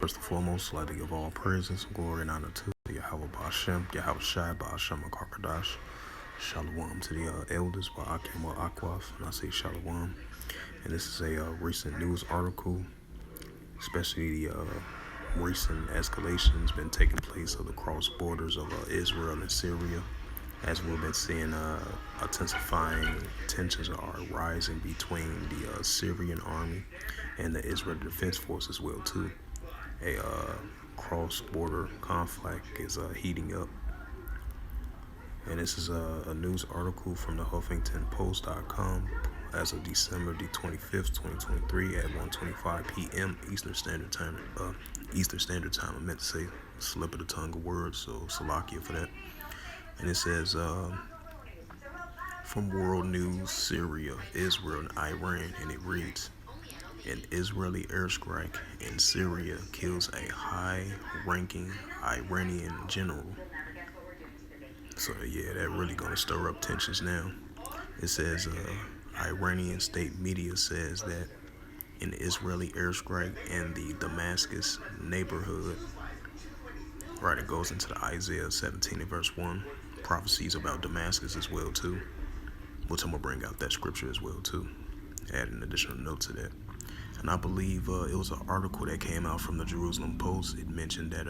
First and foremost, I'd like to give all praises, glory, and honor to Yahweh Ba'Shem, Yahweh Shai Ba'Shem Akarkadash. Shalom to the elders by Akim Akwaf, and I say Shalom. And this is a recent news article, especially the recent escalations been taking place of the cross borders of Israel and Syria. As we've been seeing, intensifying tensions are rising between the Syrian army and the Israeli Defense Force as well too. A cross-border conflict is heating up, and this is a news article from the HuffingtonPost.com as of December the 25th, 2023 at 1:25 p.m. Eastern Standard Time. I meant to say slip of the tongue of words, so Salakia for that. And it says, from World News, Syria, Israel, and Iran, and it reads, an Israeli airstrike in Syria kills a high-ranking Iranian general. So yeah, that really gonna stir up tensions now. It says, Iranian state media says that an Israeli airstrike in the Damascus neighborhood, right, it goes into the Isaiah 17 and verse 1, prophecies about Damascus as well too, which I'm gonna bring out that scripture as well too, add an additional note to that. And I believe it was an article that came out from the Jerusalem Post. It mentioned that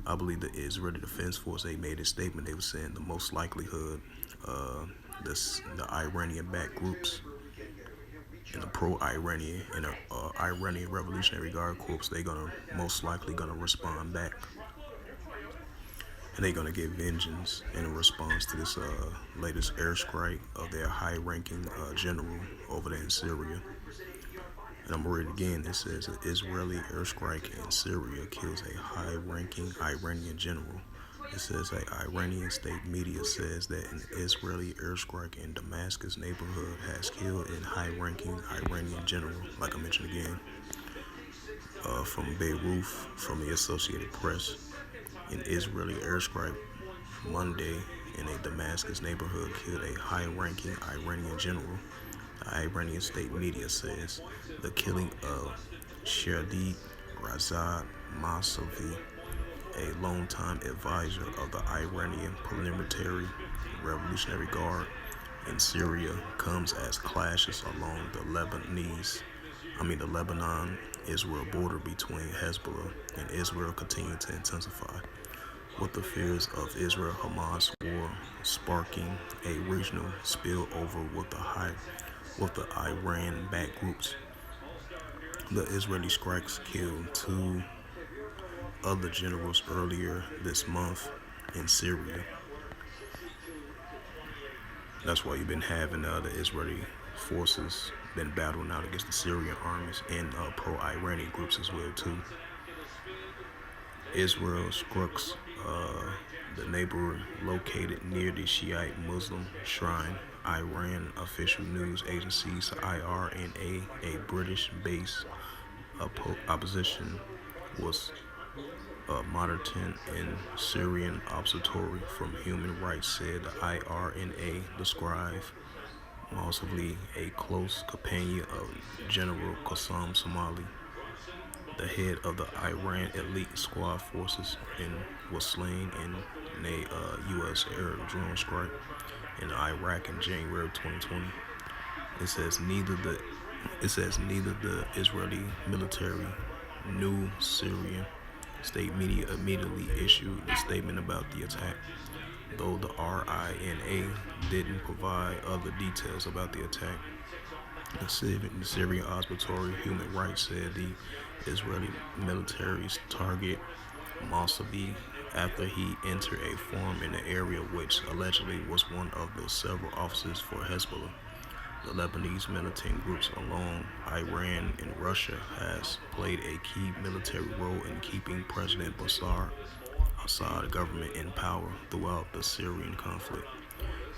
I believe the Israeli Defense Force, they made a statement. They were saying the most likelihood the Iranian-backed groups and the pro-Iranian and the Iranian Revolutionary Guard Corps, they're most likely gonna respond back, and they're gonna get vengeance in response to this latest airstrike of their high-ranking general over there in Syria. And I'm gonna read it again. It says an Israeli airstrike in Syria kills a high-ranking Iranian general. It says that Iranian state media says that an Israeli airstrike in Damascus neighborhood has killed a high-ranking Iranian general, like I mentioned again. From Beirut, from the Associated Press, an Israeli airstrike Monday in a Damascus neighborhood killed a high-ranking Iranian general. The Iranian state media says the killing of Shahid Razad Masavi, a longtime advisor of the Iranian Parliamentary Revolutionary Guard in Syria, comes as clashes along the Lebanon-Israel border between Hezbollah and Israel continue to intensify, with the fears of Israel-Hamas war sparking a regional spillover with the Iran-backed groups. The Israeli strikes killed two other generals earlier this month in Syria. That's why you've been having the Israeli forces been battling out against the Syrian armies and pro-Iranian groups as well too. Israel struck the neighbor located near the Shiite Muslim shrine. Iran official news agencies IRNA, a British-based opposition, was monitoring in Syrian observatory from human rights, said the IRNA described Mossavli, a close companion of General Qassem Soleimani, the head of the Iran elite squad forces, and was slain in a U.S. air drone strike in Iraq in January 2020. It says neither the Israeli military nor Syrian state media immediately issued a statement about the attack, though the RINA didn't provide other details about the attack. The Syrian Observatory Human Rights said the Israeli military's target Mossavli after he entered a farm in the area, which allegedly was one of the several offices for Hezbollah. The Lebanese militant groups along Iran and Russia has played a key military role in keeping President Bashar al-Assad government in power throughout the Syrian conflict.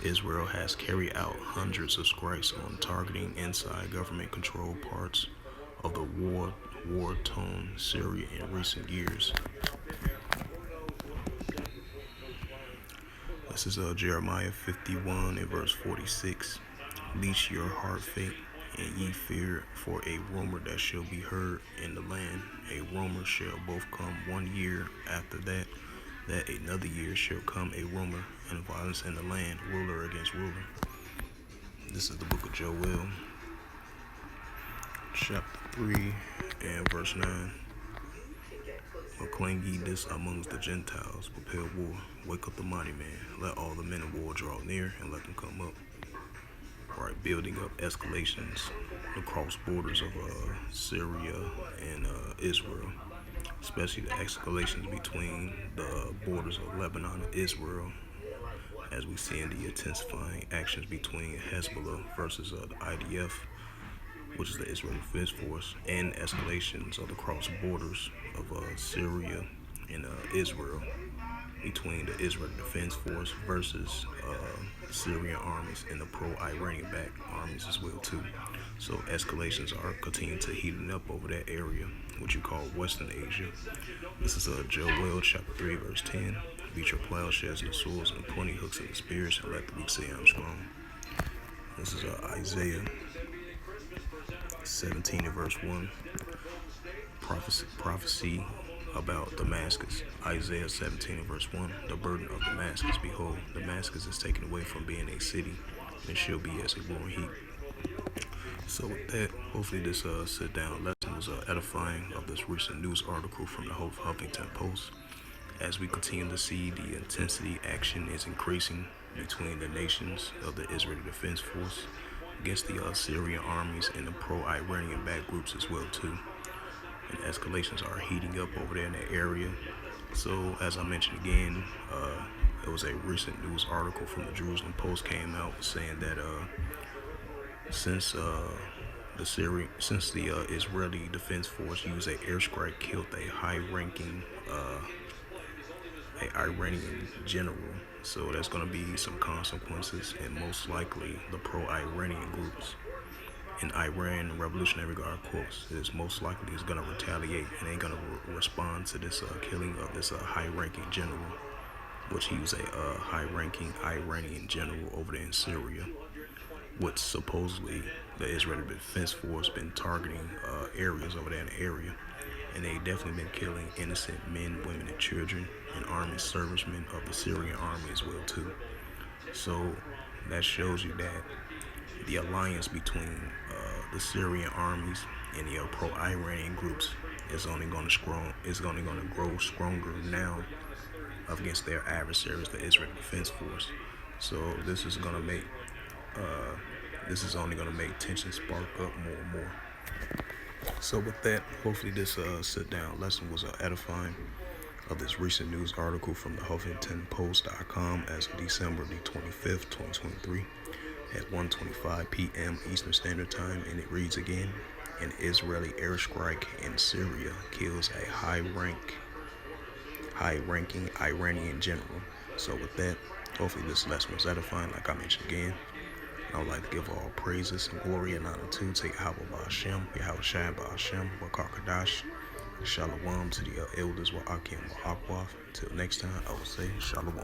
Israel has carried out hundreds of strikes on targeting inside government-controlled parts of the war-torn Syria in recent years. This is Jeremiah 51 and verse 46. Leash your heart fate And ye fear for a rumor that shall be heard in the land. A rumor shall both come 1 year after that another year shall come a rumor and violence in the land, ruler against ruler. This is the book of Joel, chapter 3 and verse 9. Proclaim ye this amongst the Gentiles, prepare war, wake up the mighty man, let all the men of war draw near, and let them come up. Right, building up escalations across borders of Syria and Israel, especially the escalations between the borders of Lebanon and Israel, as we see in the intensifying actions between Hezbollah versus the IDF, which is the Israeli Defense Force, and escalations of the cross borders of Syria and Israel between the Israeli Defense Force versus Syrian armies and the pro-Iranian backed armies as well too. So escalations are continuing to heating up over that area, which you call Western Asia. This is Joel chapter 3 verse 10. Beat your plowshares and the swords and the pointy hooks and the spears, and let the weak say I'm strong. This is Isaiah 17 and verse 1. Prophecy about Damascus. Isaiah 17 and verse 1. The burden of Damascus. Behold, Damascus is taken away from being a city and shall be as a roaring heap. So with that, hopefully this sit down lesson was edifying of this recent news article from the Huffington Post. As we continue to see the intensity action is increasing between the nations of the Israeli Defense Force against the Syrian armies and the pro-Iranian backed groups as well too. And escalations are heating up over there in that area. So as I mentioned again, it was a recent news article from the Jerusalem Post came out saying that since the Israeli Defense Force used an airstrike, killed a high-ranking Iranian general. So there's going to be some consequences, and most likely the pro-Iranian groups in Iran, Revolutionary Guard Corps, is most likely is going to retaliate and ain't going to respond to this killing of this high-ranking general, which he was a high-ranking Iranian general over there in Syria, which supposedly the Israeli Defense Force been targeting areas over there in the area. And they definitely been killing innocent men, women, and children, and army servicemen of the Syrian army as well too. So that shows you that the alliance between the Syrian armies and the pro-Iranian groups is only going to grow stronger now against their adversaries, the Israeli Defense Force. So this is only going to make tension spark up more and more. So with that, hopefully this sit-down lesson was edifying of this recent news article from the HuffingtonPost.com as of December the 25th, 2023 at 1:25 p.m. Eastern Standard Time, and it reads again: an Israeli airstrike in Syria kills a high-ranking Iranian general. So with that, hopefully this lesson was edifying, like I mentioned again. I would like to give all praises and glory and honor to Yahweh Ba'Hashem, Yahweh Shai Ba'Hashem, Wakakadash, Shalom to the elders, Wa'akim, Wa'akwath. Till next time, I will say Shalom.